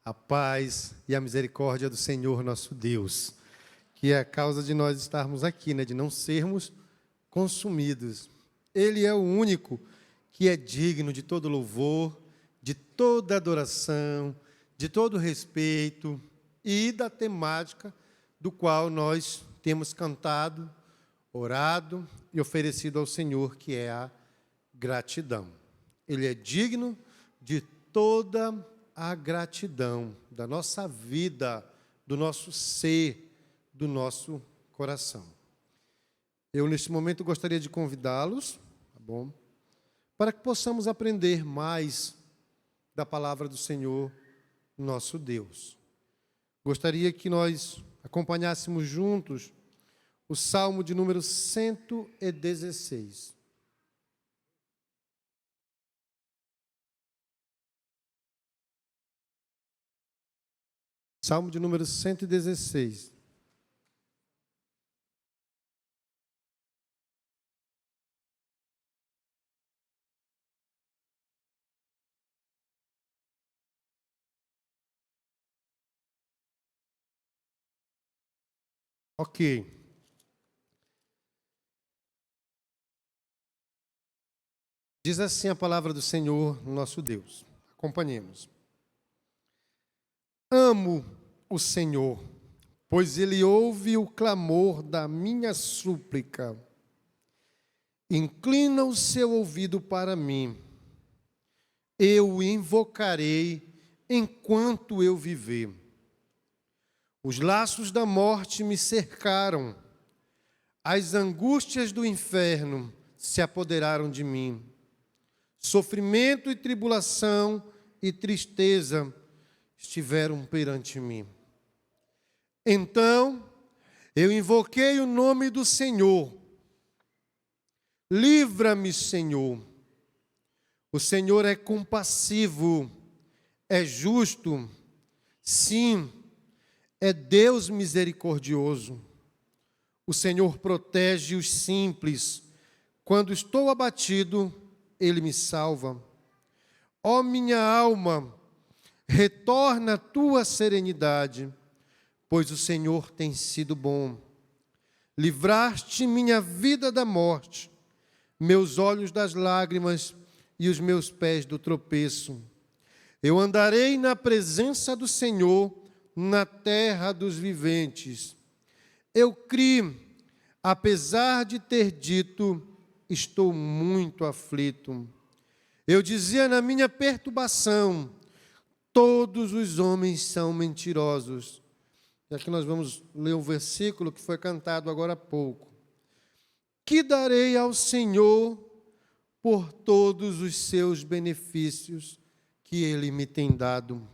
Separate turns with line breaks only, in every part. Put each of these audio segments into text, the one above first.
A paz e a misericórdia do Senhor nosso Deus, que é a causa de nós estarmos aqui, de não sermos consumidos. Ele é o único que é digno de todo louvor, de toda adoração, de todo respeito e da temática do qual nós temos cantado, orado e oferecido ao Senhor, que é a gratidão. Ele é digno de toda a gratidão da nossa vida, do nosso ser, do nosso coração. Eu, neste momento, gostaria de convidá-los, tá bom? Para que possamos aprender mais da palavra do Senhor, nosso Deus. Gostaria que nós acompanhássemos juntos o Salmo de número 116. Salmo de número 116. Ok. Diz assim a palavra do Senhor, nosso Deus. Acompanhemos. Amo o Senhor, pois Ele ouve o clamor da minha súplica. Inclina o seu ouvido para mim. Eu o invocarei enquanto eu viver. Os laços da morte me cercaram. As angústias do inferno se apoderaram de mim. Sofrimento e tribulação e tristeza estiveram perante mim. Então, eu invoquei o nome do Senhor. Livra-me, Senhor. O Senhor é compassivo, é justo, sim, é Deus misericordioso. O Senhor protege os simples. Quando estou abatido, Ele me salva. Ó minha alma, retorna a tua serenidade, pois o Senhor tem sido bom. Livraste minha vida da morte, meus olhos das lágrimas e os meus pés do tropeço. Eu andarei na presença do Senhor, na terra dos viventes. Eu criei, apesar de ter dito, estou muito aflito. Eu dizia na minha perturbação, todos os homens são mentirosos. E aqui nós vamos ler o versículo que foi cantado agora há pouco. Que darei ao Senhor por todos os seus benefícios que Ele me tem dado?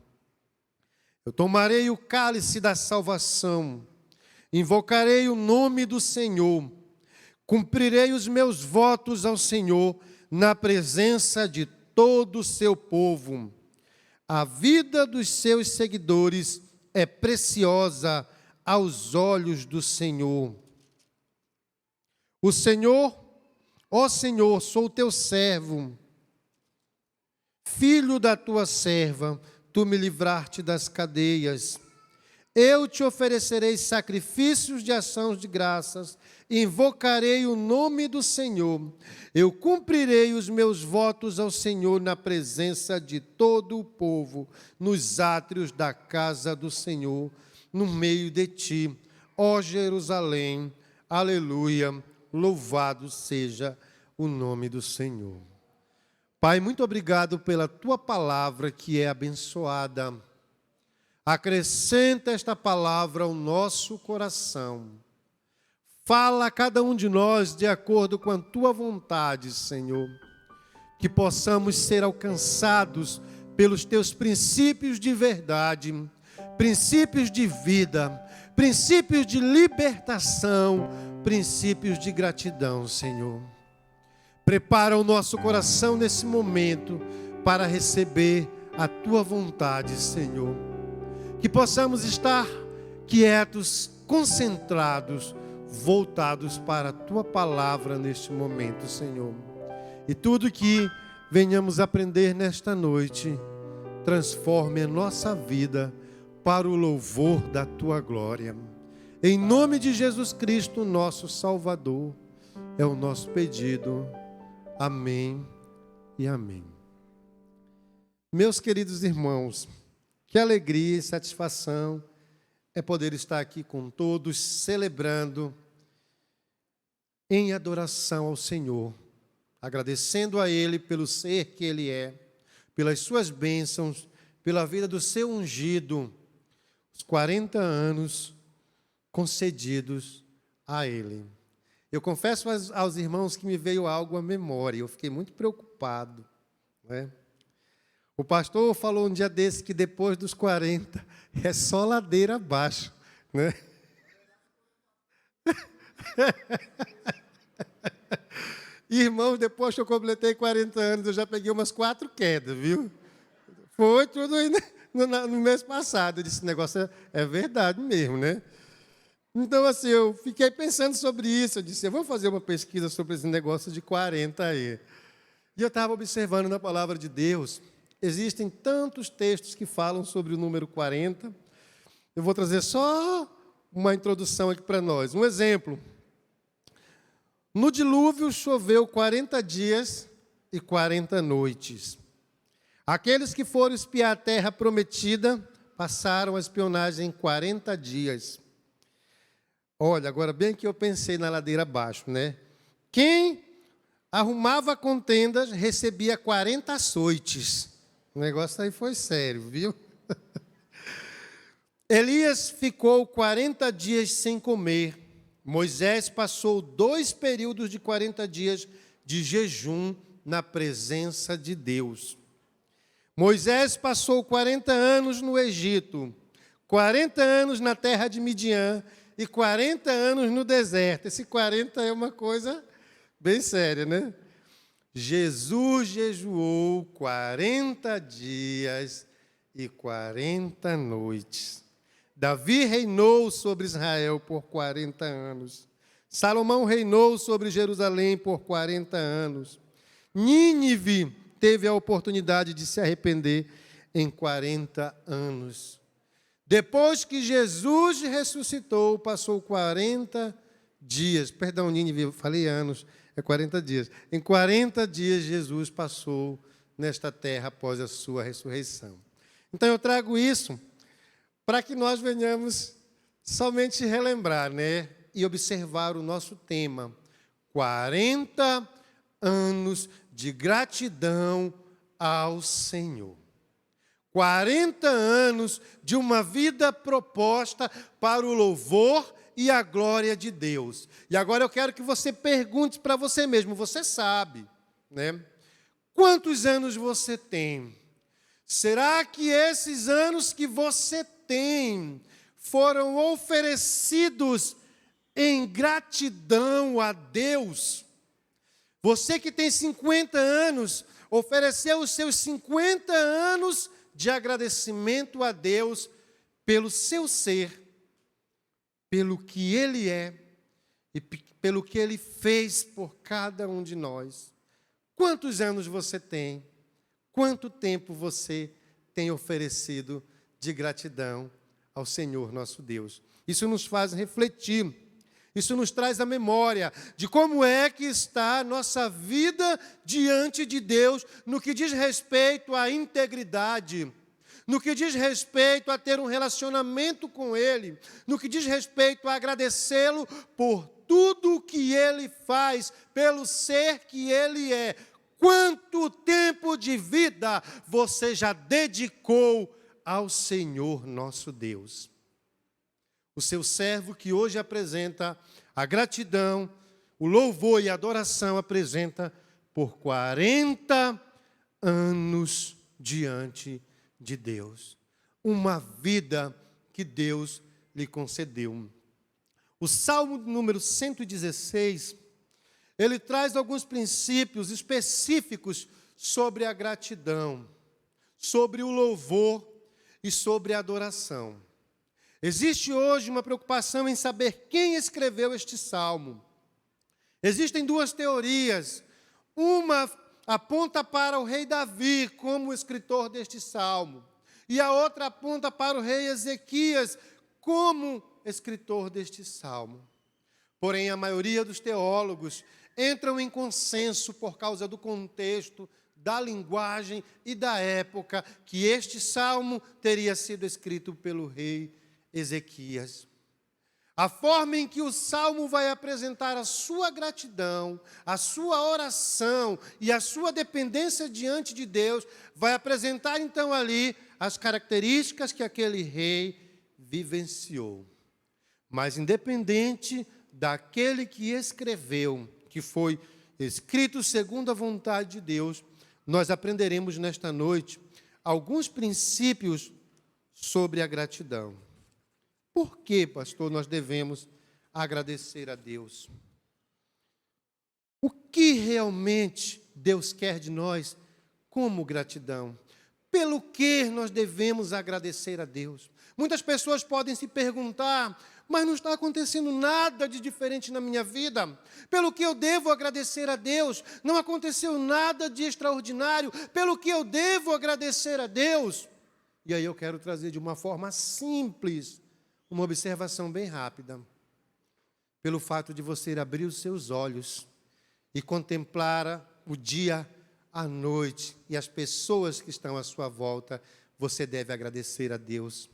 Eu tomarei o cálice da salvação, invocarei o nome do Senhor, cumprirei os meus votos ao Senhor na presença de todo o seu povo. A vida dos seus seguidores é preciosa aos olhos do Senhor. O Senhor, ó Senhor, sou teu servo, filho da tua serva, tu me livraste das cadeias. Eu te oferecerei sacrifícios de ação de graças, invocarei o nome do Senhor. Eu cumprirei os meus votos ao Senhor na presença de todo o povo, nos átrios da casa do Senhor, no meio de ti, ó Jerusalém. Aleluia, louvado seja o nome do Senhor. Pai, muito obrigado pela tua palavra que é abençoada. Acrescenta esta palavra ao nosso coração. Fala a cada um de nós de acordo com a tua vontade, Senhor. Que possamos ser alcançados pelos teus princípios de verdade, princípios de vida, princípios de libertação, princípios de gratidão, Senhor. Prepara o nosso coração nesse momento para receber a tua vontade, Senhor. Que possamos estar quietos, concentrados, voltados para a tua palavra neste momento, Senhor. E tudo que venhamos aprender nesta noite transforme a nossa vida para o louvor da tua glória. Em nome de Jesus Cristo, nosso Salvador, é o nosso pedido. Amém e amém. Meus queridos irmãos, que alegria e satisfação é poder estar aqui com todos, celebrando em adoração ao Senhor, agradecendo a Ele pelo ser que Ele é, pelas suas bênçãos, pela vida do seu ungido, os 40 anos concedidos a Ele. Eu confesso aos irmãos que me veio algo à memória, eu fiquei muito preocupado, né? O pastor falou um dia desse que depois dos 40 é só ladeira abaixo, né? Irmãos, depois que eu completei 40 anos, eu já peguei umas 4 quedas, viu? Foi tudo aí no mês passado. Eu disse, esse negócio é verdade mesmo, né? Então, assim, eu fiquei pensando sobre isso. Eu disse, eu vou fazer uma pesquisa sobre esse negócio de 40 aí. E eu estava observando na palavra de Deus. Existem tantos textos que falam sobre o número 40. Eu vou trazer só uma introdução aqui para nós. Um exemplo. No dilúvio choveu 40 dias e 40 noites. Aqueles que foram espiar a terra prometida passaram a espionagem em 40 dias. Olha, agora bem que eu pensei na ladeira abaixo, né? Quem arrumava contendas recebia 40 açoites. O negócio aí foi sério, viu? Elias ficou 40 dias sem comer. Moisés passou 2 períodos de 40 dias de jejum na presença de Deus. Moisés passou 40 anos no Egito, 40 anos na terra de Midian e 40 anos no deserto. Esse 40 é uma coisa bem séria, né? Jesus jejuou 40 dias e 40 noites. Davi reinou sobre Israel por 40 anos. Salomão reinou sobre Jerusalém por 40 anos. Nínive teve a oportunidade de se arrepender em 40 anos. Depois que Jesus ressuscitou, passou 40 dias. Perdão, Nínive, eu falei anos, é 40 dias. Em 40 dias, Jesus passou nesta terra após a sua ressurreição. Então, eu trago isso para que nós venhamos somente relembrar, né? E observar o nosso tema. 40 anos de gratidão ao Senhor. 40 anos de uma vida proposta para o louvor e a glória de Deus. E agora eu quero que você pergunte para você mesmo, você sabe, né? Quantos anos você tem? Será que esses anos que você tem foram oferecidos em gratidão a Deus? Você que tem 50 anos, ofereceu os seus 50 anos de agradecimento a Deus pelo seu ser, pelo que Ele é e pelo que Ele fez por cada um de nós. Quantos anos você tem? Quanto tempo você tem oferecido de gratidão ao Senhor nosso Deus? Isso nos faz refletir, isso nos traz a memória de como é que está a nossa vida diante de Deus no que diz respeito à integridade, no que diz respeito a ter um relacionamento com Ele, no que diz respeito a agradecê-lo por tudo o que Ele faz, pelo ser que Ele é. Quanto tempo de vida você já dedicou ao Senhor nosso Deus? O seu servo que hoje apresenta a gratidão, o louvor e a adoração apresenta por 40 anos diante de Deus. Uma vida que Deus lhe concedeu. O Salmo número 116, ele traz alguns princípios específicos sobre a gratidão, sobre o louvor e sobre a adoração. Existe hoje uma preocupação em saber quem escreveu este salmo. Existem 2 teorias. Uma aponta para o rei Davi como escritor deste salmo, e a outra aponta para o rei Ezequias como escritor deste salmo. Porém, a maioria dos teólogos entram em consenso por causa do contexto, da linguagem e da época que este salmo teria sido escrito pelo rei Ezequias. A forma em que o salmo vai apresentar a sua gratidão, a sua oração e a sua dependência diante de Deus, vai apresentar então ali as características que aquele rei vivenciou. Mas independente daquele que escreveu, que foi escrito segundo a vontade de Deus, nós aprenderemos nesta noite alguns princípios sobre a gratidão. Por que, pastor, nós devemos agradecer a Deus? O que realmente Deus quer de nós como gratidão? Pelo que nós devemos agradecer a Deus? Muitas pessoas podem se perguntar, mas não está acontecendo nada de diferente na minha vida. Pelo que eu devo agradecer a Deus? Não aconteceu nada de extraordinário. Pelo que eu devo agradecer a Deus? E aí eu quero trazer de uma forma simples uma observação bem rápida. Pelo fato de você abrir os seus olhos e contemplar o dia, a noite e as pessoas que estão à sua volta, você deve agradecer a Deus.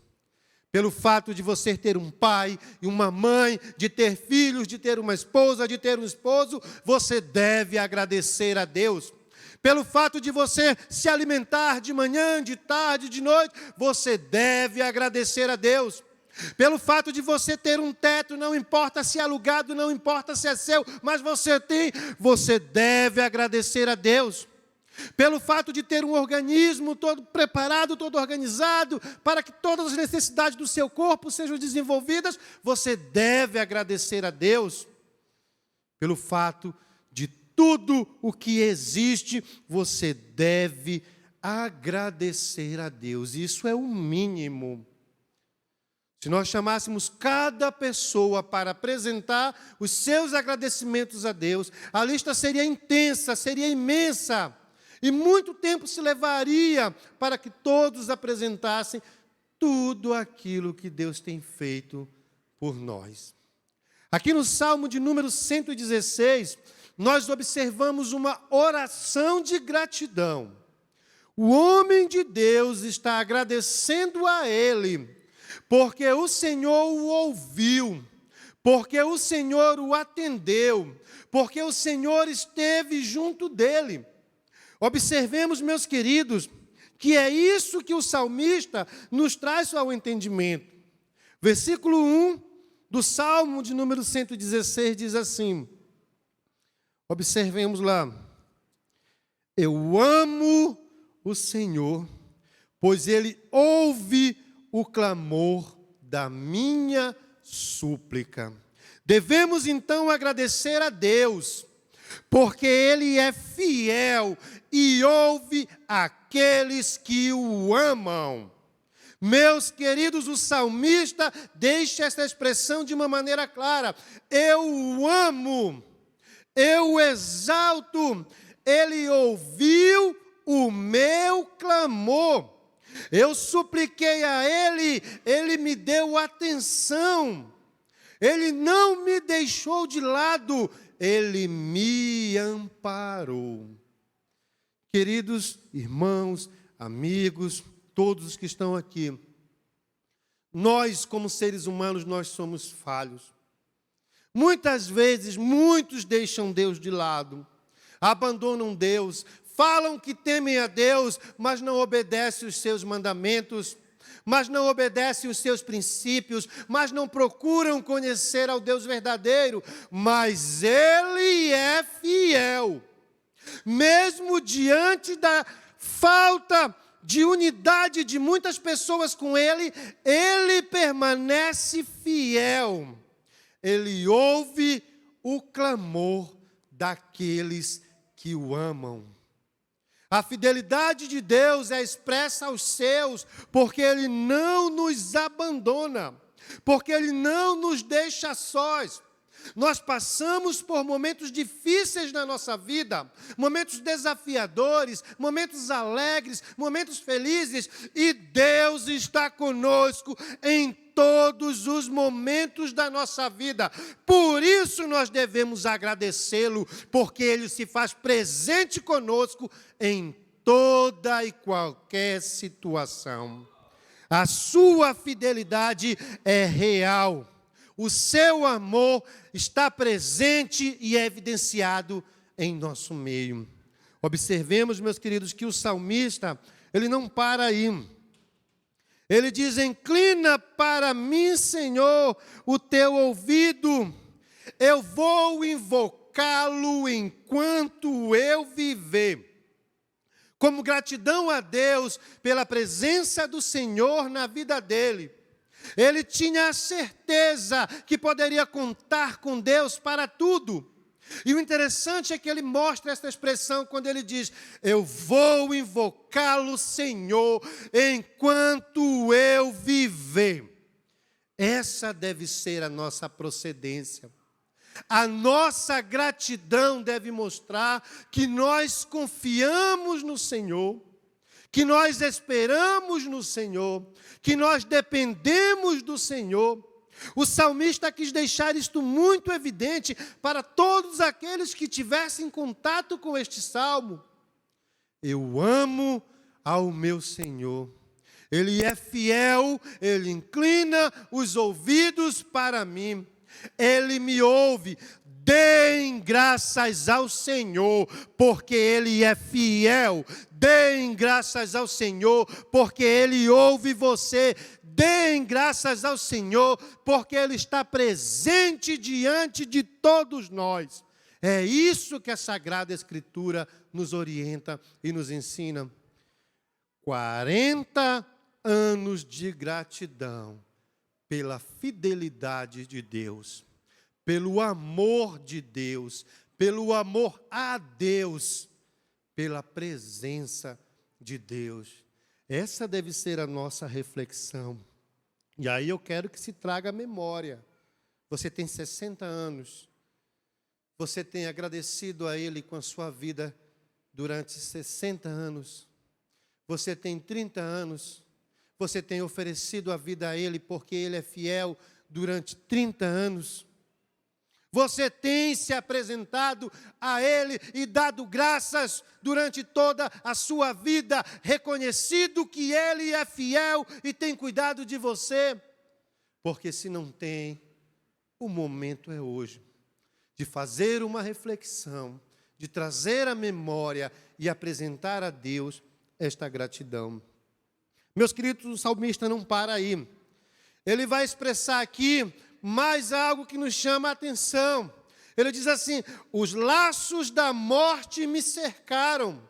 Pelo fato de você ter um pai e uma mãe, de ter filhos, de ter uma esposa, de ter um esposo, você deve agradecer a Deus. Pelo fato de você se alimentar de manhã, de tarde, de noite, você deve agradecer a Deus. Pelo fato de você ter um teto, não importa se é alugado, não importa se é seu, mas você tem, você deve agradecer a Deus. Pelo fato de ter um organismo todo preparado, todo organizado, para que todas as necessidades do seu corpo sejam desenvolvidas, você deve agradecer a Deus. Pelo fato de tudo o que existe, você deve agradecer a Deus. Isso é o mínimo. Se nós chamássemos cada pessoa para apresentar os seus agradecimentos a Deus, a lista seria intensa, seria imensa. E muito tempo se levaria para que todos apresentassem tudo aquilo que Deus tem feito por nós. Aqui no Salmo de número 116, nós observamos uma oração de gratidão. O homem de Deus está agradecendo a Ele, porque o Senhor o ouviu, porque o Senhor o atendeu, porque o Senhor esteve junto dele. Observemos, meus queridos, que é isso que o salmista nos traz ao entendimento. Versículo 1 do Salmo de número 116 diz assim, observemos lá, eu amo o Senhor, pois Ele ouve o clamor da minha súplica. Devemos então agradecer a Deus, porque Ele é fiel e ouve aqueles que o amam. Meus queridos, o salmista deixa essa expressão de uma maneira clara. Eu o amo, eu o exalto, Ele ouviu o meu clamor. Eu supliquei a Ele, Ele me deu atenção. Ele não me deixou de lado, Ele me amparou. Queridos irmãos, amigos, todos os que estão aqui, nós como seres humanos, nós somos falhos. Muitas vezes, muitos deixam Deus de lado, abandonam Deus, falam que temem a Deus, mas não obedecem os seus mandamentos, mas não obedecem os seus princípios, mas não procuram conhecer ao Deus verdadeiro, mas Ele é fiel. Mesmo diante da falta de unidade de muitas pessoas com Ele, Ele permanece fiel. Ele ouve o clamor daqueles que o amam. A fidelidade de Deus é expressa aos seus, porque Ele não nos abandona, porque Ele não nos deixa sós. Nós passamos por momentos difíceis na nossa vida, momentos desafiadores, momentos alegres, momentos felizes, e Deus está conosco em todos os momentos da nossa vida. Por isso nós devemos agradecê-lo, porque Ele se faz presente conosco em toda e qualquer situação. A sua fidelidade é real. O seu amor está presente e é evidenciado em nosso meio. Observemos, meus queridos, que o salmista, ele não para aí. Ele diz: inclina para mim, Senhor, o teu ouvido. Eu vou invocá-lo enquanto eu viver. Como gratidão a Deus pela presença do Senhor na vida dele. Ele tinha a certeza que poderia contar com Deus para tudo. E o interessante é que ele mostra essa expressão quando ele diz: eu vou invocá-lo, Senhor, enquanto eu viver. Essa deve ser a nossa procedência. A nossa gratidão deve mostrar que nós confiamos no Senhor, que nós esperamos no Senhor, que nós dependemos do Senhor. O salmista quis deixar isto muito evidente para todos aqueles que tivessem contato com este salmo. Eu amo ao meu Senhor. Ele é fiel, Ele inclina os ouvidos para mim. Ele me ouve. Deem graças ao Senhor, porque Ele é fiel. Deem graças ao Senhor, porque Ele ouve você. Deem graças ao Senhor, porque Ele está presente diante de todos nós. É isso que a Sagrada Escritura nos orienta e nos ensina. 40 anos de gratidão pela fidelidade de Deus, pelo amor de Deus, pelo amor a Deus, pela presença de Deus. Essa deve ser a nossa reflexão. E aí eu quero que se traga a memória. Você tem 60 anos. Você tem agradecido a Ele com a sua vida durante 60 anos. Você tem 30 anos. Você tem oferecido a vida a Ele porque Ele é fiel durante 30 anos. Você tem se apresentado a Ele e dado graças durante toda a sua vida, reconhecido que Ele é fiel e tem cuidado de você. Porque se não tem, o momento é hoje de fazer uma reflexão, de trazer à memória e apresentar a Deus esta gratidão. Meus queridos, o salmista não para aí. Ele vai expressar aqui mais algo que nos chama a atenção. Ele diz assim: os laços da morte me cercaram.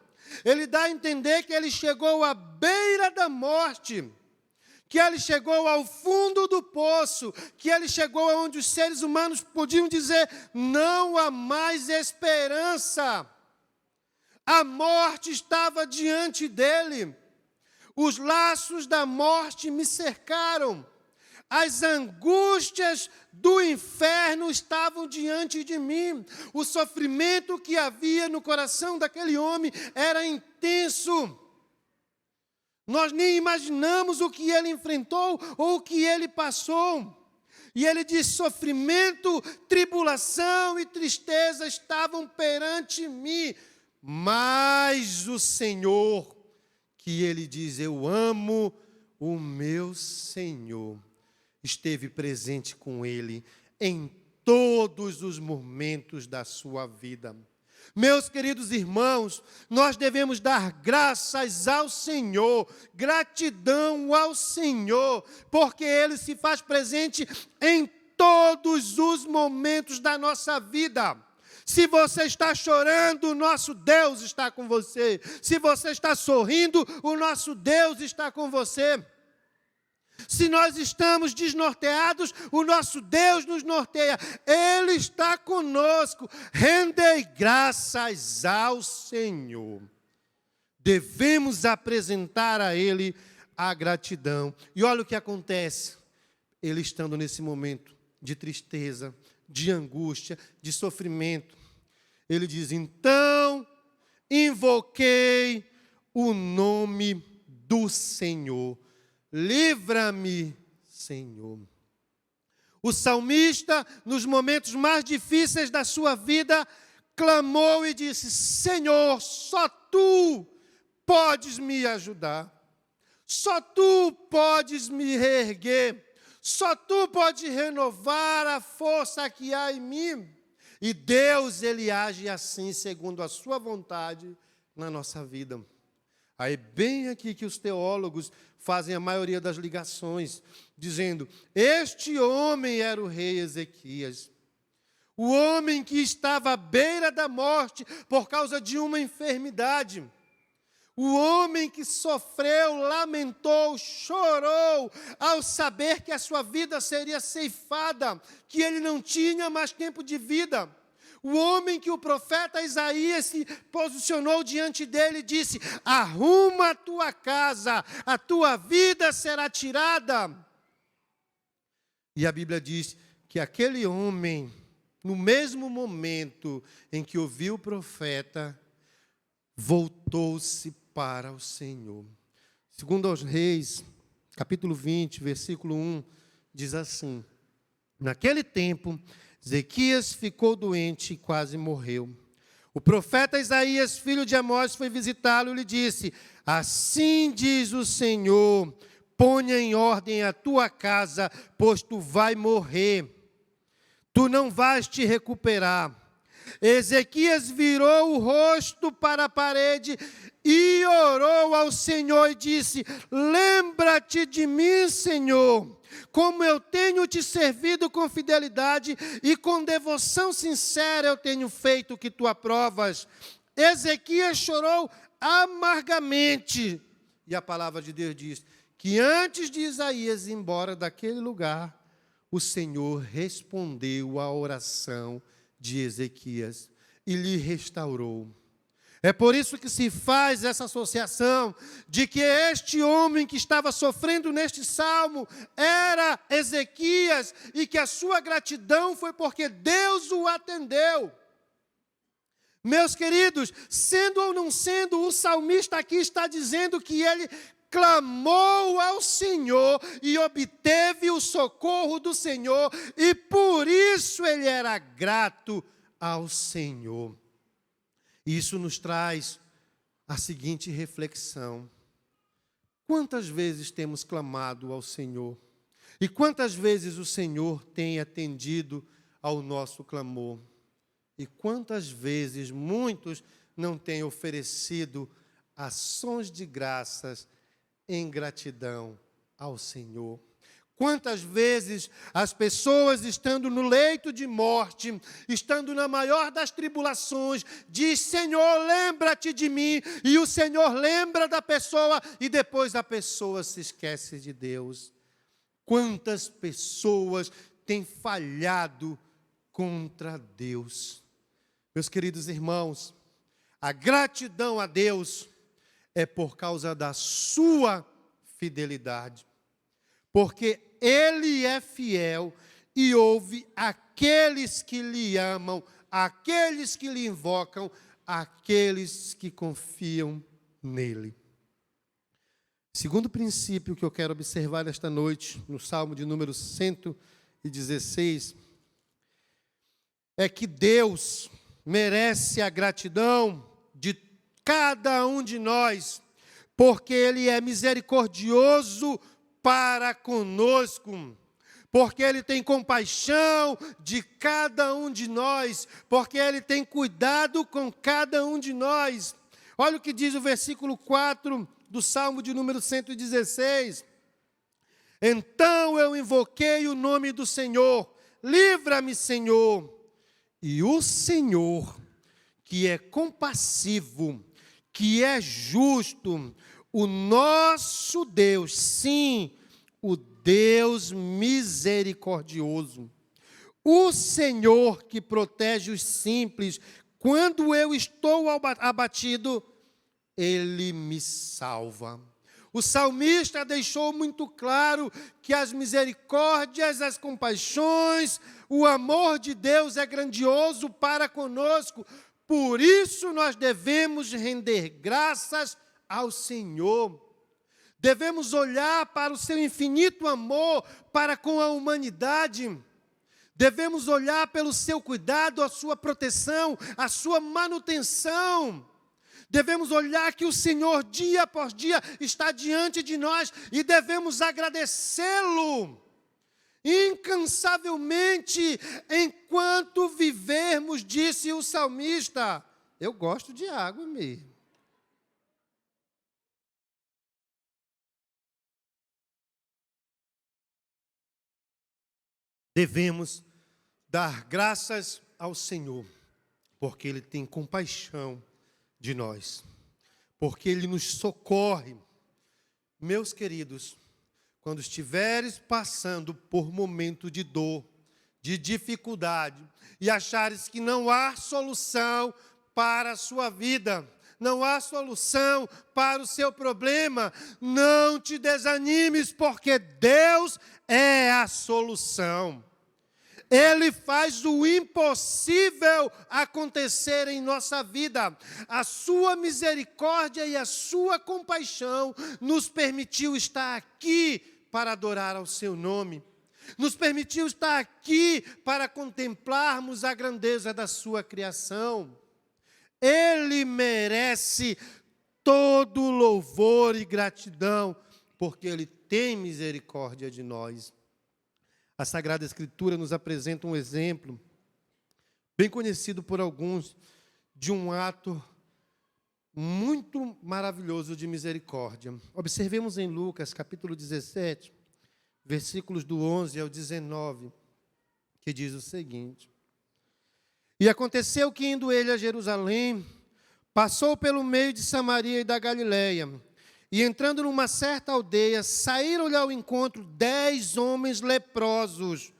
Ele dá a entender que ele chegou à beira da morte, que ele chegou ao fundo do poço, que ele chegou aonde os seres humanos podiam dizer: não há mais esperança. A morte estava diante dele. Os laços da morte me cercaram. As angústias do inferno estavam diante de mim. O sofrimento que havia no coração daquele homem era intenso. Nós nem imaginamos o que ele enfrentou ou o que ele passou. E ele diz: sofrimento, tribulação e tristeza estavam perante mim. Mas o Senhor, que ele diz: eu amo o meu Senhor, esteve presente com ele em todos os momentos da sua vida. Meus queridos irmãos, nós devemos dar graças ao Senhor, gratidão ao Senhor, porque Ele se faz presente em todos os momentos da nossa vida. Se você está chorando, o nosso Deus está com você. Se você está sorrindo, o nosso Deus está com você. Se nós estamos desnorteados, o nosso Deus nos norteia. Ele está conosco. Rendei graças ao Senhor. Devemos apresentar a Ele a gratidão. E olha o que acontece. Ele estando nesse momento de tristeza, de angústia, de sofrimento. Ele diz: então invoquei o nome do Senhor. Livra-me, Senhor. O salmista, nos momentos mais difíceis da sua vida, clamou e disse: Senhor, só Tu podes me ajudar. Só Tu podes me reerguer. Só Tu podes renovar a força que há em mim. E Deus, Ele age assim, segundo a sua vontade, na nossa vida. Aí bem aqui que os teólogos fazem a maioria das ligações, dizendo: este homem era o rei Ezequias. O homem que estava à beira da morte por causa de uma enfermidade. O homem que sofreu, lamentou, chorou, ao saber que a sua vida seria ceifada, que ele não tinha mais tempo de vida. O homem que o profeta Isaías se posicionou diante dele e disse: arruma a tua casa, a tua vida será tirada. E a Bíblia diz que aquele homem, no mesmo momento em que ouviu o profeta, voltou-se para o Senhor. Segundo aos Reis, capítulo 20, versículo 1, diz assim: naquele tempo, Ezequias ficou doente e quase morreu. O profeta Isaías, filho de Amós, foi visitá-lo e lhe disse: assim diz o Senhor, ponha em ordem a tua casa, pois tu vai morrer. Tu não vais te recuperar. Ezequias virou o rosto para a parede e orou ao Senhor e disse: lembra-te de mim, Senhor, como eu tenho te servido com fidelidade e com devoção sincera eu tenho feito o que tu aprovas. Ezequias chorou amargamente. E a palavra de Deus diz que antes de Isaías ir embora daquele lugar, o Senhor respondeu à oração de Ezequias e lhe restaurou. É por isso que se faz essa associação de que este homem que estava sofrendo neste salmo era Ezequias e que a sua gratidão foi porque Deus o atendeu. Meus queridos, sendo ou não sendo, o salmista aqui está dizendo que ele clamou ao Senhor e obteve o socorro do Senhor, e por isso ele era grato ao Senhor. Isso nos traz a seguinte reflexão: quantas vezes temos clamado ao Senhor? E quantas vezes o Senhor tem atendido ao nosso clamor? E quantas vezes muitos não têm oferecido ações de graças em gratidão ao Senhor? Quantas vezes as pessoas, estando no leito de morte, estando na maior das tribulações, diz: Senhor, lembra-te de mim, e o Senhor lembra da pessoa, e depois a pessoa se esquece de Deus. Quantas pessoas têm falhado contra Deus? Meus queridos irmãos, a gratidão a Deus é por causa da sua fidelidade. Porque Ele é fiel e ouve aqueles que lhe amam, aqueles que lhe invocam, aqueles que confiam nele. Segundo princípio que eu quero observar esta noite, no Salmo de número 116, é que Deus merece a gratidão de cada um de nós, porque Ele é misericordioso para conosco, porque Ele tem compaixão de cada um de nós, porque Ele tem cuidado com cada um de nós. Olha o que diz o versículo 4 do Salmo de número 116. Então eu invoquei o nome do Senhor, livra-me, Senhor. E o Senhor, que é compassivo, que é justo, o nosso Deus, sim, o Deus misericordioso, o Senhor que protege os simples, quando eu estou abatido, Ele me salva. O salmista deixou muito claro que as misericórdias, as compaixões, o amor de Deus é grandioso para conosco. Por isso nós devemos render graças ao Senhor. Devemos olhar para o seu infinito amor para com a humanidade. Devemos olhar pelo seu cuidado, a sua proteção, a sua manutenção. Devemos olhar que o Senhor, dia após dia, está diante de nós e devemos agradecê-lo incansavelmente enquanto vivermos, disse o salmista. Eu gosto de água mesmo. Devemos dar graças ao Senhor, porque Ele tem compaixão de nós, porque Ele nos socorre. Meus queridos, quando estiveres passando por momento de dor, de dificuldade, e achares que não há solução para a sua vida, não há solução para o seu problema, não te desanimes, porque Deus é a solução. Ele faz o impossível acontecer em nossa vida. A sua misericórdia e a sua compaixão nos permitiu estar aqui para adorar ao seu nome. Nos permitiu estar aqui para contemplarmos a grandeza da sua criação. Ele merece todo louvor e gratidão, porque Ele tem misericórdia de nós. A Sagrada Escritura nos apresenta um exemplo, bem conhecido por alguns, de um ato muito maravilhoso de misericórdia. Observemos em Lucas, capítulo 17, versículos do 11 ao 19, que diz o seguinte: E aconteceu que, indo ele a Jerusalém, passou pelo meio de Samaria e da Galileia, e entrando numa certa aldeia, saíram-lhe ao encontro 10 homens leprosos,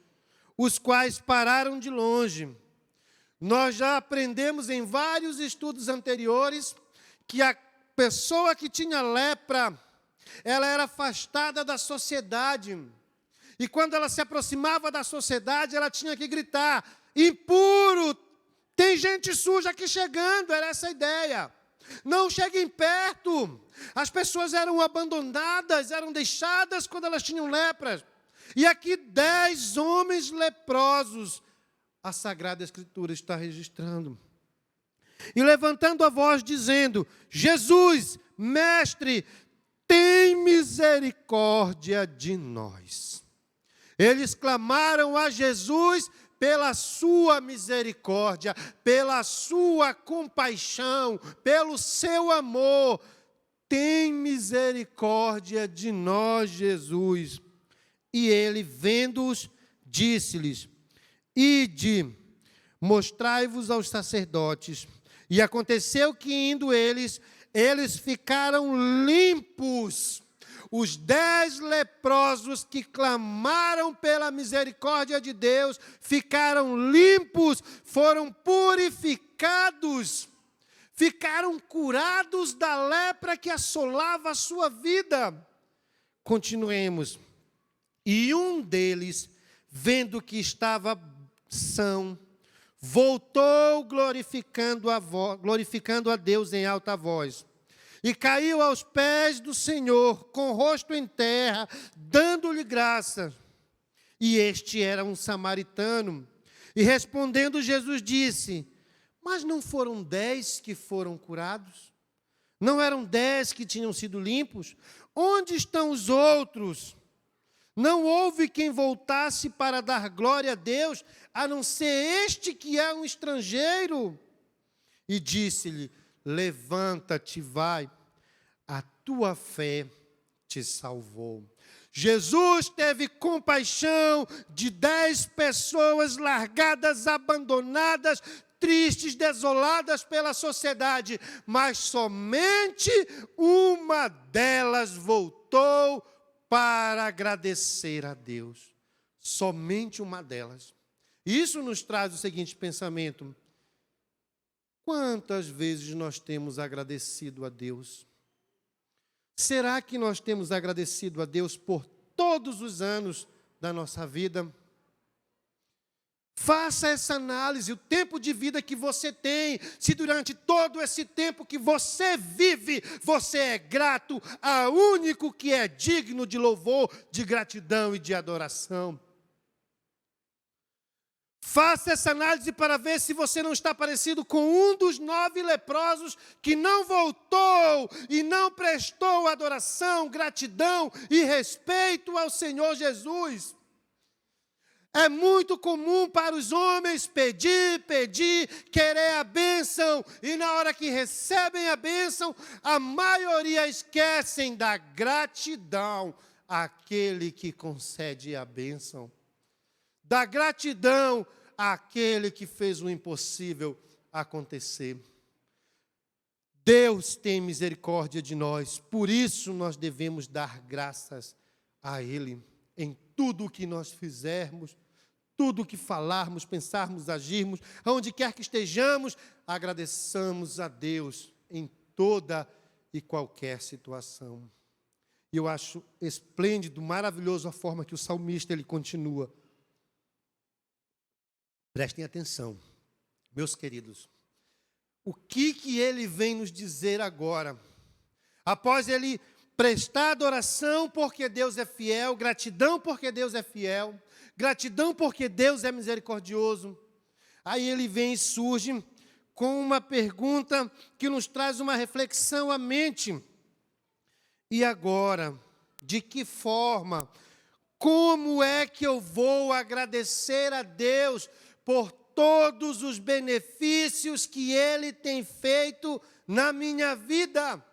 os quais pararam de longe. Nós já aprendemos em vários estudos anteriores que a pessoa que tinha lepra, ela era afastada da sociedade. E quando ela se aproximava da sociedade, ela tinha que gritar: impuro, tem gente suja aqui chegando, era essa a ideia. Não cheguem perto. As pessoas eram abandonadas, eram deixadas quando elas tinham lepras. E aqui 10 homens leprosos, a Sagrada Escritura está registrando. E levantando a voz, dizendo: Jesus, mestre, tem misericórdia de nós. Eles clamaram a Jesus pela sua misericórdia, pela sua compaixão, pelo seu amor. Tem misericórdia de nós, Jesus. E ele, vendo-os, disse-lhes: Ide, mostrai-vos aos sacerdotes. E aconteceu que, indo eles ficaram limpos. Os 10 leprosos que clamaram pela misericórdia de Deus ficaram limpos, foram purificados, ficaram curados da lepra que assolava a sua vida. Continuemos. E um deles, vendo que estava são, voltou glorificando a Deus em alta voz. E caiu aos pés do Senhor, com o rosto em terra, dando-lhe graça. E este era um samaritano. E respondendo, Jesus disse: Mas não foram 10 que foram curados? Não eram 10 que tinham sido limpos? Onde estão os outros? Não houve quem voltasse para dar glória a Deus, a não ser este que é um estrangeiro. E disse-lhe: Levanta-te, vai, a tua fé te salvou. Jesus teve compaixão de 10 pessoas largadas, abandonadas, tristes, desoladas pela sociedade, mas somente uma delas voltou para agradecer a Deus. Somente uma delas. Isso nos traz o seguinte pensamento: quantas vezes nós temos agradecido a Deus? Será que nós temos agradecido a Deus por todos os anos da nossa vida? Faça essa análise, o tempo de vida que você tem, se durante todo esse tempo que você vive, você é grato ao único que é digno de louvor, de gratidão e de adoração. Faça essa análise para ver se você não está parecido com um dos 9 leprosos que não voltou e não prestou adoração, gratidão e respeito ao Senhor Jesus. É muito comum para os homens pedir, querer a bênção, e na hora que recebem a bênção, a maioria esquecem da gratidão àquele que concede a bênção. Da gratidão àquele que fez o impossível acontecer. Deus tem misericórdia de nós, por isso nós devemos dar graças a Ele em tudo o que nós fizermos, tudo o que falarmos, pensarmos, agirmos, aonde quer que estejamos, agradeçamos a Deus em toda e qualquer situação. E eu acho esplêndido, maravilhoso a forma que o salmista ele continua. Prestem atenção, meus queridos. O que ele vem nos dizer agora? Após ele prestar adoração porque Deus é fiel, gratidão porque Deus é fiel, gratidão porque Deus é misericordioso. Aí ele vem e surge com uma pergunta que nos traz uma reflexão à mente. E agora, de que forma, como é que eu vou agradecer a Deus por todos os benefícios que Ele tem feito na minha vida?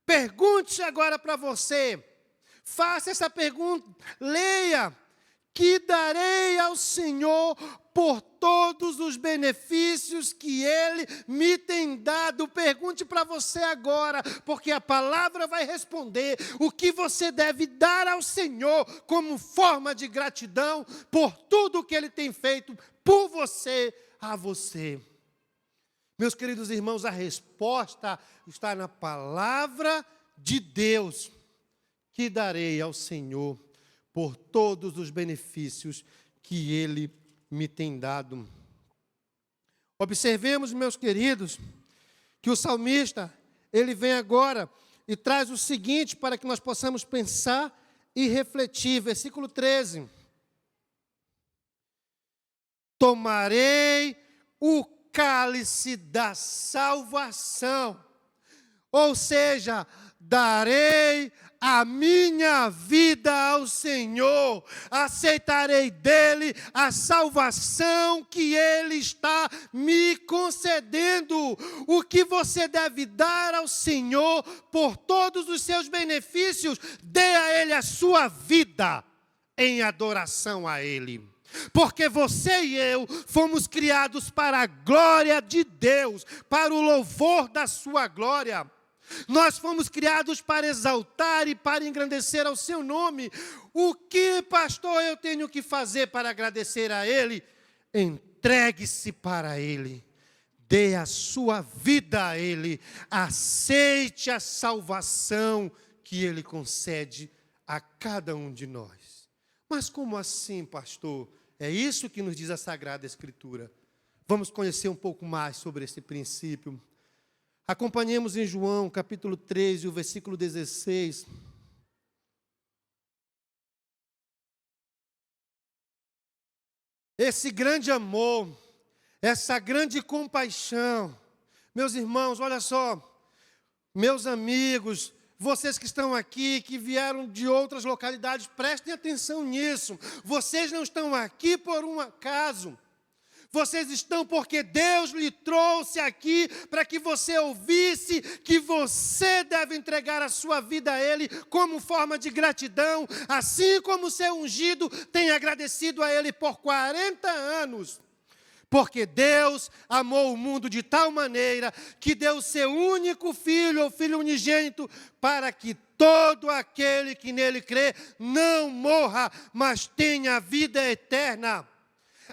Pergunte agora para você, faça essa pergunta, leia, que darei ao Senhor por todos os benefícios que Ele me tem dado. Pergunte para você agora, porque a palavra vai responder o que você deve dar ao Senhor como forma de gratidão por tudo que Ele tem feito por você, a você. Meus queridos irmãos, a resposta está na palavra de Deus, que darei ao Senhor por todos os benefícios que Ele me tem dado. Observemos, meus queridos, que o salmista, ele vem agora e traz o seguinte para que nós possamos pensar e refletir. Versículo 13. Tomarei o cálice da salvação, ou seja, darei a minha vida ao Senhor, aceitarei dele a salvação que Ele está me concedendo. O que você deve dar ao Senhor por todos os seus benefícios, dê a Ele a sua vida em adoração a Ele. Porque você e eu fomos criados para a glória de Deus, para o louvor da sua glória. Nós fomos criados para exaltar e para engrandecer ao seu nome. O que, pastor, eu tenho que fazer para agradecer a Ele? Entregue-se para Ele. Dê a sua vida a Ele. Aceite a salvação que Ele concede a cada um de nós. Mas como assim, pastor? É isso que nos diz a Sagrada Escritura. Vamos conhecer um pouco mais sobre esse princípio. Acompanhemos em João, capítulo 3, o versículo 16. Esse grande amor, essa grande compaixão. Meus irmãos, olha só, meus amigos, vocês que estão aqui, que vieram de outras localidades, prestem atenção nisso. Vocês não estão aqui por um acaso. Vocês estão porque Deus lhe trouxe aqui para que você ouvisse que você deve entregar a sua vida a Ele como forma de gratidão, assim como o seu ungido tem agradecido a Ele por 40 anos. Porque Deus amou o mundo de tal maneira que deu o seu único filho, o Filho unigênito, para que todo aquele que nele crê não morra, mas tenha vida eterna.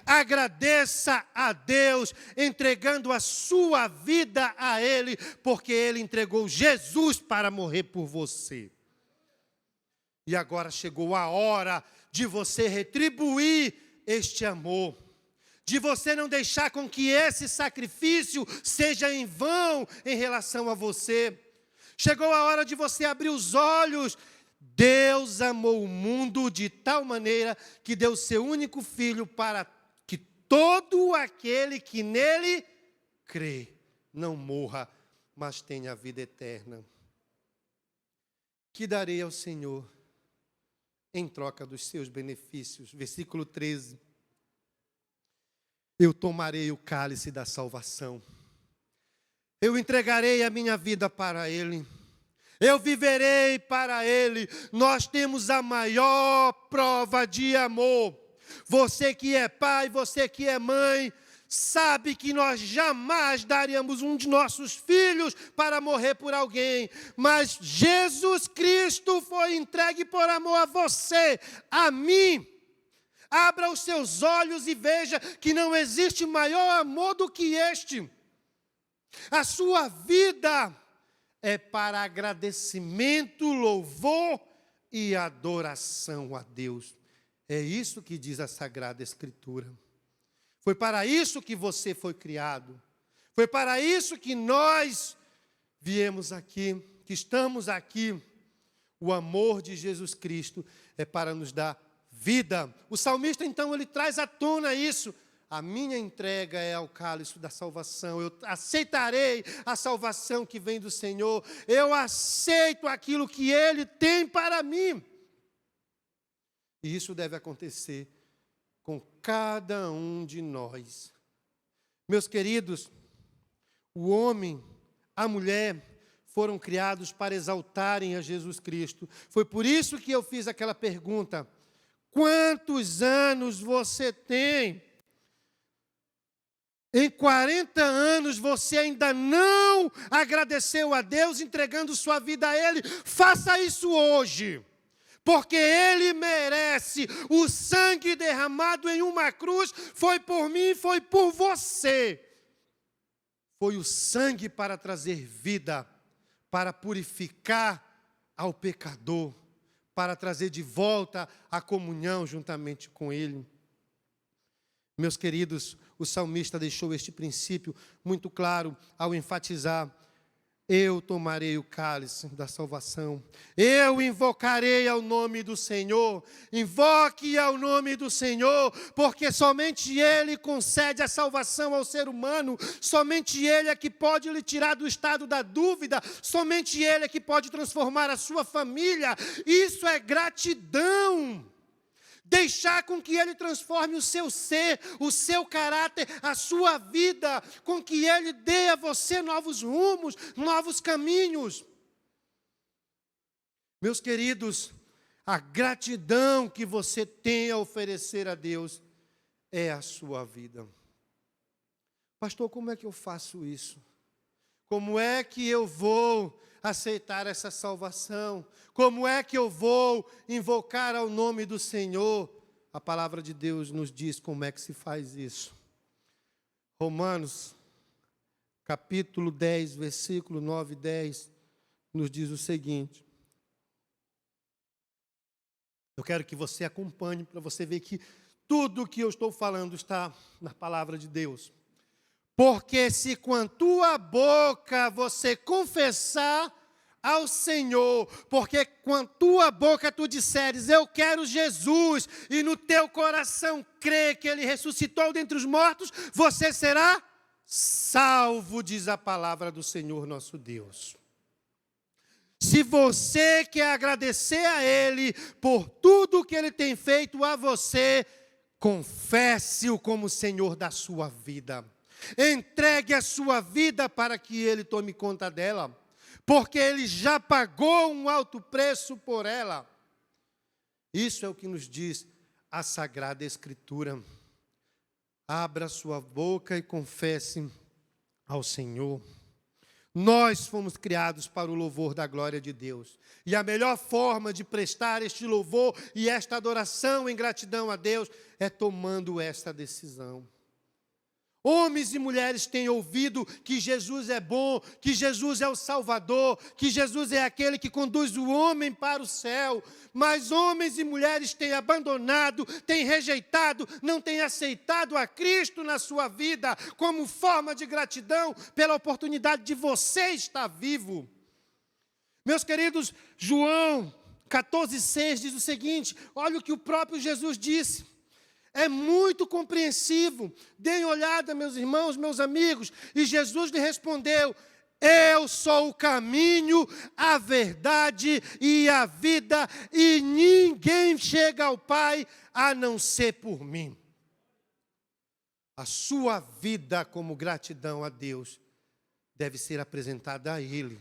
Agradeça a Deus, entregando a sua vida a Ele, porque Ele entregou Jesus para morrer por você. E agora chegou a hora de você retribuir este amor, de você não deixar com que esse sacrifício seja em vão em relação a você. Chegou a hora de você abrir os olhos. Deus amou o mundo de tal maneira que deu seu único filho para que todo aquele que nele crê não morra, mas tenha a vida eterna. Que darei ao Senhor em troca dos seus benefícios? Versículo 13. Eu tomarei o cálice da salvação. Eu entregarei a minha vida para Ele. Eu viverei para Ele. Nós temos a maior prova de amor. Você que é pai, você que é mãe, sabe que nós jamais daríamos um de nossos filhos para morrer por alguém. Mas Jesus Cristo foi entregue por amor a você, a mim. Abra os seus olhos e veja que não existe maior amor do que este. A sua vida é para agradecimento, louvor e adoração a Deus. É isso que diz a Sagrada Escritura. Foi para isso que você foi criado. Foi para isso que nós viemos aqui, que estamos aqui. O amor de Jesus Cristo é para nos dar vida. O salmista, então, ele traz à tona isso. A minha entrega é ao cálice da salvação. Eu aceitarei a salvação que vem do Senhor. Eu aceito aquilo que Ele tem para mim. E isso deve acontecer com cada um de nós. Meus queridos, o homem, a mulher foram criados para exaltarem a Jesus Cristo. Foi por isso que eu fiz aquela pergunta: quantos anos você tem? Em 40 anos você ainda não agradeceu a Deus entregando sua vida a Ele? Faça isso hoje, porque Ele merece. O sangue derramado em uma cruz foi por mim, foi por você. Foi o sangue para trazer vida, para purificar ao pecador, para trazer de volta a comunhão juntamente com Ele. Meus queridos, o salmista deixou este princípio muito claro ao enfatizar: eu tomarei o cálice da salvação, eu invocarei ao nome do Senhor. Invoque ao nome do Senhor, porque somente Ele concede a salvação ao ser humano, somente Ele é que pode lhe tirar do estado da dúvida, somente Ele é que pode transformar a sua família. Isso é gratidão. Deixar com que Ele transforme o seu ser, o seu caráter, a sua vida, com que Ele dê a você novos rumos, novos caminhos. Meus queridos, a gratidão que você tem a oferecer a Deus é a sua vida. Pastor, como é que eu faço isso? Como é que eu vou aceitar essa salvação? Como é que eu vou invocar ao nome do Senhor? A palavra de Deus nos diz como é que se faz isso. Romanos, capítulo 10, versículo 9 e 10, nos diz o seguinte. Eu quero que você acompanhe para você ver que tudo o que eu estou falando está na palavra de Deus. Porque se com a tua boca você confessar ao Senhor, porque com a tua boca tu disseres, eu quero Jesus, e no teu coração crê que Ele ressuscitou dentre os mortos, você será salvo, diz a palavra do Senhor nosso Deus. Se você quer agradecer a Ele por tudo que Ele tem feito a você, confesse-o como Senhor da sua vida. Entregue a sua vida para que Ele tome conta dela, porque Ele já pagou um alto preço por ela. Isso é o que nos diz a Sagrada Escritura. Abra sua boca e confesse ao Senhor. Nós fomos criados para o louvor da glória de Deus. E a melhor forma de prestar este louvor e esta adoração em gratidão a Deus é tomando esta decisão. Homens e mulheres têm ouvido que Jesus é bom, que Jesus é o Salvador, que Jesus é aquele que conduz o homem para o céu. Mas homens e mulheres têm abandonado, têm rejeitado, não têm aceitado a Cristo na sua vida como forma de gratidão pela oportunidade de você estar vivo. Meus queridos, João 14,6 diz o seguinte, olha o que o próprio Jesus disse. É muito compreensivo. Deem olhada, meus irmãos, meus amigos. E Jesus lhe respondeu: eu sou o caminho, a verdade e a vida, e ninguém chega ao Pai a não ser por mim. A sua vida como gratidão a Deus deve ser apresentada a Ele.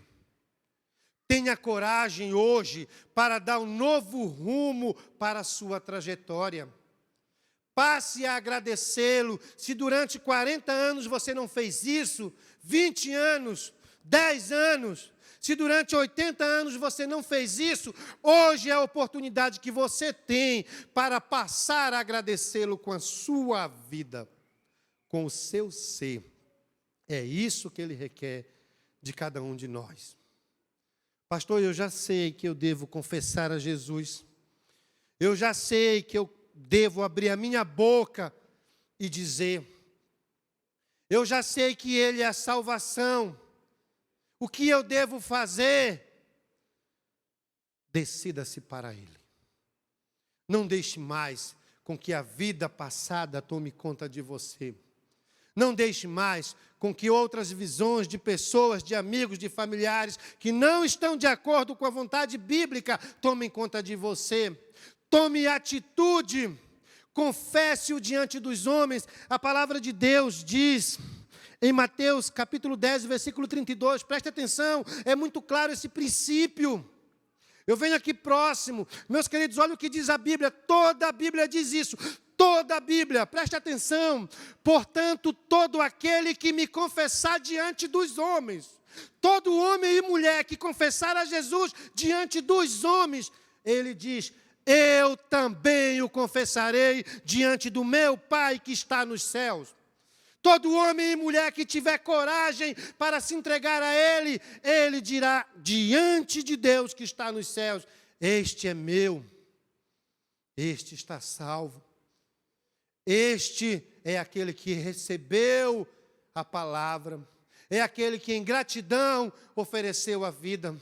Tenha coragem hoje para dar um novo rumo para a sua trajetória. Passe a agradecê-lo. Se durante 40 anos você não fez isso, 20 anos, 10 anos, se durante 80 anos você não fez isso, hoje é a oportunidade que você tem para passar a agradecê-lo com a sua vida, com o seu ser. É isso que Ele requer de cada um de nós. Pastor, eu já sei que eu devo confessar a Jesus. Eu já sei que eu devo abrir a minha boca e dizer. Eu já sei que Ele é a salvação. O que eu devo fazer? Decida-se para Ele. Não deixe mais com que a vida passada tome conta de você. Não deixe mais com que outras visões de pessoas, de amigos, de familiares que não estão de acordo com a vontade bíblica tomem conta de você. Tome atitude, confesse-o diante dos homens. A palavra de Deus diz, em Mateus capítulo 10, versículo 32, preste atenção, é muito claro esse princípio. Eu venho aqui próximo, meus queridos, olha o que diz a Bíblia, toda a Bíblia diz isso, toda a Bíblia, preste atenção. Portanto, todo aquele que me confessar diante dos homens, todo homem e mulher que confessar a Jesus diante dos homens, ele diz, eu também o confessarei diante do meu Pai que está nos céus. Todo homem e mulher que tiver coragem para se entregar a Ele, Ele dirá diante de Deus que está nos céus, este é meu, este está salvo, este é aquele que recebeu a palavra, é aquele que em gratidão ofereceu a vida.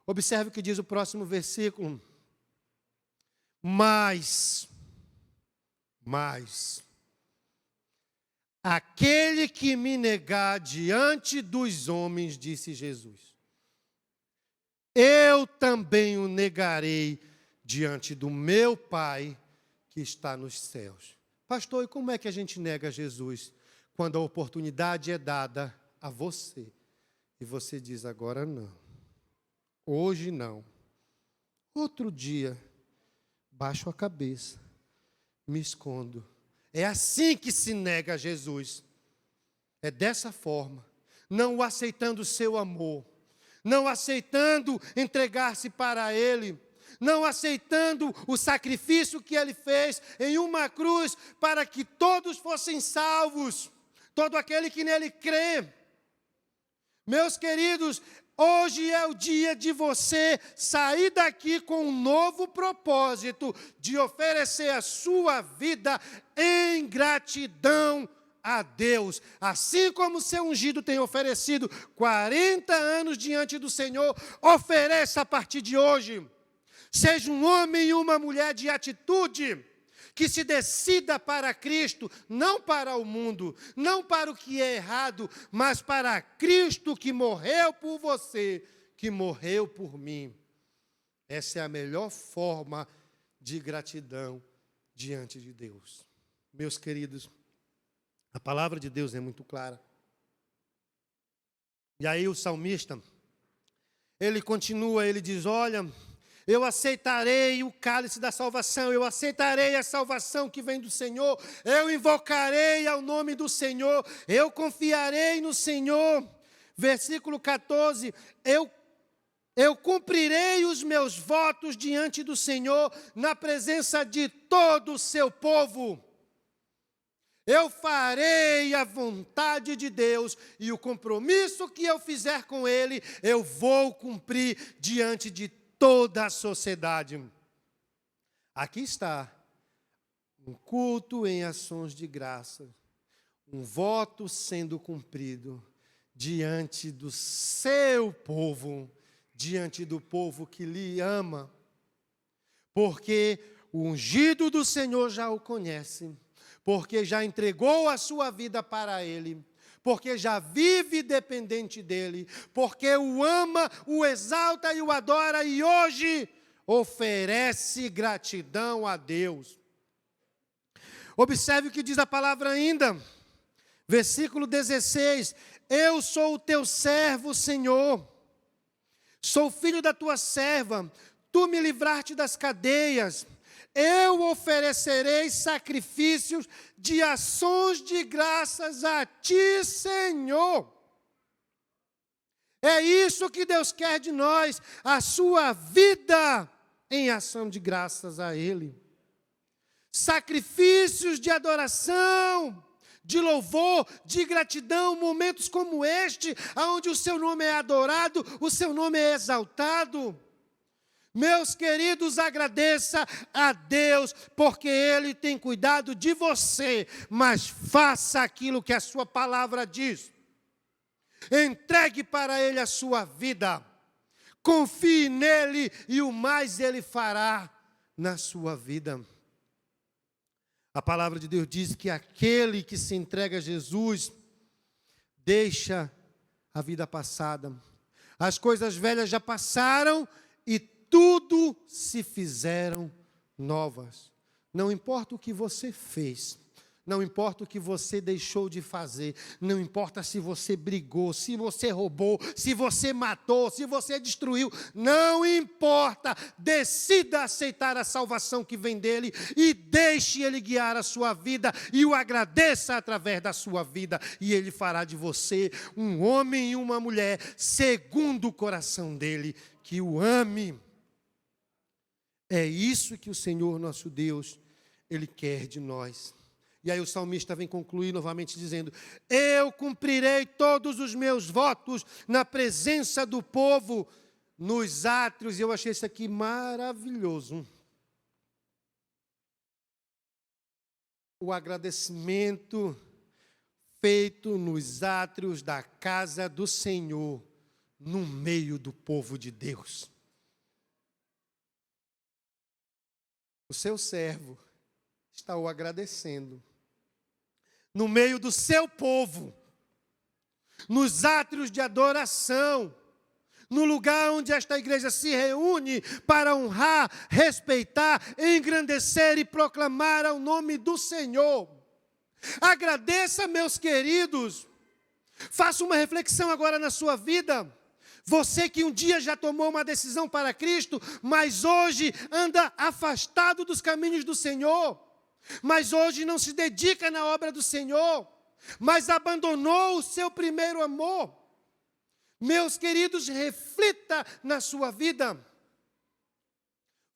Observe o que diz o próximo versículo. Mas, aquele que me negar diante dos homens, disse Jesus, eu também o negarei diante do meu Pai que está nos céus. Pastor, e como é que a gente nega Jesus? Quando a oportunidade é dada a você, e você diz, agora não, hoje não, outro dia, baixo a cabeça, me escondo. É assim que se nega a Jesus. É dessa forma, não o aceitando o seu amor, não aceitando entregar-se para Ele, não aceitando o sacrifício que Ele fez em uma cruz para que todos fossem salvos, todo aquele que nele crê. Meus queridos, hoje é o dia de você sair daqui com um novo propósito de oferecer a sua vida em gratidão a Deus. Assim como o seu ungido tem oferecido 40 anos diante do Senhor, ofereça a partir de hoje. Seja um homem e uma mulher de atitude, que se decida para Cristo, não para o mundo, não para o que é errado, mas para Cristo que morreu por você, que morreu por mim. Essa é a melhor forma de gratidão diante de Deus. Meus queridos, a palavra de Deus é muito clara. E aí o salmista, ele continua, ele diz, olha, eu aceitarei o cálice da salvação, eu aceitarei a salvação que vem do Senhor, eu invocarei ao nome do Senhor, eu confiarei no Senhor. Versículo 14, eu cumprirei os meus votos diante do Senhor, na presença de todo o seu povo. Eu farei a vontade de Deus, e o compromisso que eu fizer com Ele, eu vou cumprir diante de toda a sociedade. Aqui está, um culto em ações de graça, um voto sendo cumprido diante do seu povo, diante do povo que lhe ama, porque o ungido do Senhor já o conhece, porque já entregou a sua vida para Ele, porque já vive dependente dEle, porque o ama, o exalta e o adora, e hoje oferece gratidão a Deus. Observe o que diz a palavra ainda, versículo 16, eu sou o teu servo, Senhor, sou filho da tua serva, tu me livraste das cadeias, eu oferecerei sacrifícios de ações de graças a ti, Senhor. É isso que Deus quer de nós, a sua vida em ação de graças a Ele. Sacrifícios de adoração, de louvor, de gratidão, momentos como este, onde o seu nome é adorado, o seu nome é exaltado. Meus queridos, agradeça a Deus, porque Ele tem cuidado de você, mas faça aquilo que a sua palavra diz. Entregue para Ele a sua vida, confie nele e o mais Ele fará na sua vida. A palavra de Deus diz que aquele que se entrega a Jesus, deixa a vida passada. As coisas velhas já passaram e tudo se fizeram novas. Não importa o que você fez, não importa o que você deixou de fazer, não importa se você brigou, se você roubou, se você matou, se você destruiu, não importa, decida aceitar a salvação que vem dele e deixe ele guiar a sua vida e o agradeça através da sua vida, e ele fará de você um homem e uma mulher segundo o coração dele, que o ame. É isso que o Senhor nosso Deus, Ele quer de nós. E aí o salmista vem concluir novamente dizendo, eu cumprirei todos os meus votos na presença do povo, nos átrios. Eu achei isso aqui maravilhoso. O agradecimento feito nos átrios da casa do Senhor, no meio do povo de Deus. O seu servo está o agradecendo, no meio do seu povo, nos átrios de adoração, no lugar onde esta igreja se reúne para honrar, respeitar, engrandecer e proclamar o nome do Senhor. Agradeça, meus queridos, faça uma reflexão agora na sua vida. Você que um dia já tomou uma decisão para Cristo, mas hoje anda afastado dos caminhos do Senhor, mas hoje não se dedica na obra do Senhor, mas abandonou o seu primeiro amor. Meus queridos, reflita na sua vida.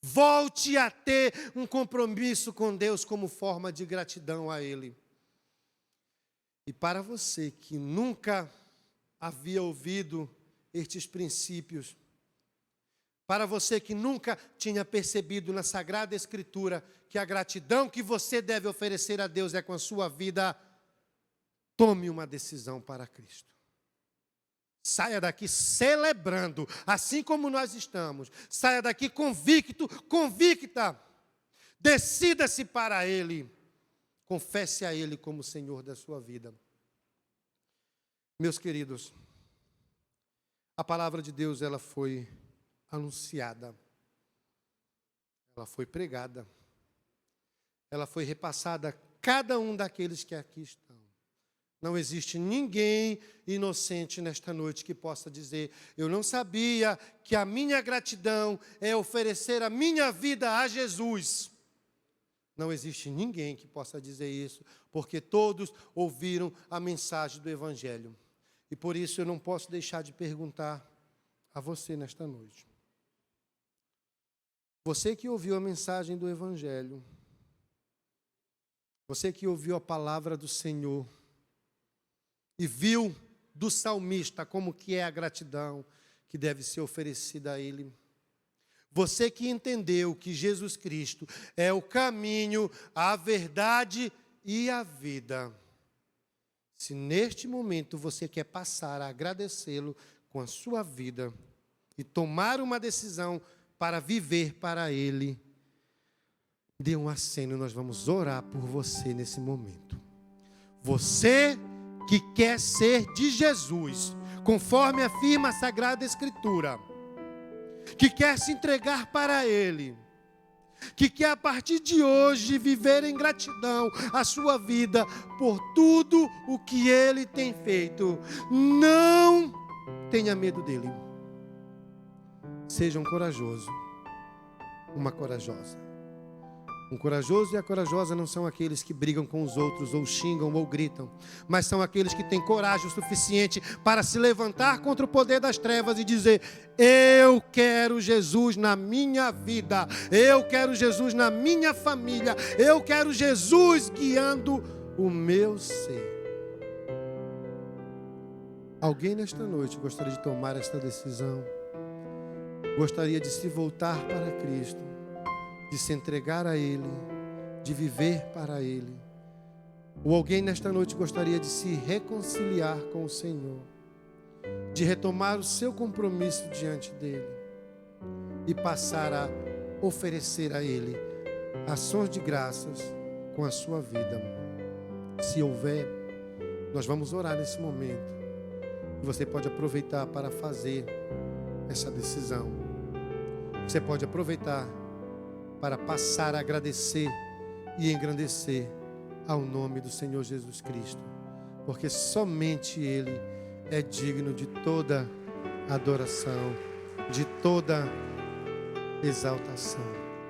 Volte a ter um compromisso com Deus como forma de gratidão a Ele. E para você que nunca havia ouvido estes princípios, para você que nunca tinha percebido na Sagrada Escritura que a gratidão que você deve oferecer a Deus é com a sua vida, tome uma decisão para Cristo. Saia daqui celebrando, assim como nós estamos. Saia daqui convicto, convicta. Decida-se para Ele. Confesse a Ele como Senhor da sua vida. Meus queridos, a palavra de Deus, ela foi anunciada, ela foi pregada, ela foi repassada a cada um daqueles que aqui estão. Não existe ninguém inocente nesta noite que possa dizer, eu não sabia que a minha gratidão é oferecer a minha vida a Jesus. Não existe ninguém que possa dizer isso, porque todos ouviram a mensagem do Evangelho. E por isso eu não posso deixar de perguntar a você nesta noite. Você que ouviu a mensagem do Evangelho, você que ouviu a palavra do Senhor e viu do salmista como que é a gratidão que deve ser oferecida a Ele. Você que entendeu que Jesus Cristo é o caminho, a verdade e a vida. Se neste momento você quer passar a agradecê-lo com a sua vida e tomar uma decisão para viver para Ele, dê um aceno, nós vamos orar por você nesse momento. Você que quer ser de Jesus, conforme afirma a Sagrada Escritura, que quer se entregar para Ele, que quer a partir de hoje viver em gratidão a sua vida por tudo o que Ele tem feito, não tenha medo dEle. Seja um corajoso, uma corajosa. Um corajoso e a corajosa não são aqueles que brigam com os outros, ou xingam, ou gritam, mas são aqueles que têm coragem o suficiente para se levantar contra o poder das trevas e dizer: eu quero Jesus na minha vida, eu quero Jesus na minha família, eu quero Jesus guiando o meu ser. Alguém nesta noite gostaria de tomar esta decisão? Gostaria de se voltar para Cristo, de se entregar a Ele, de viver para Ele? Ou alguém nesta noite gostaria de se reconciliar com o Senhor, de retomar o seu compromisso diante dEle e passar a oferecer a Ele ações de graças com a sua vida? Se houver, nós vamos orar nesse momento. E você pode aproveitar para fazer essa decisão. Você pode aproveitar para passar a agradecer e engrandecer ao nome do Senhor Jesus Cristo, porque somente Ele é digno de toda adoração, de toda exaltação.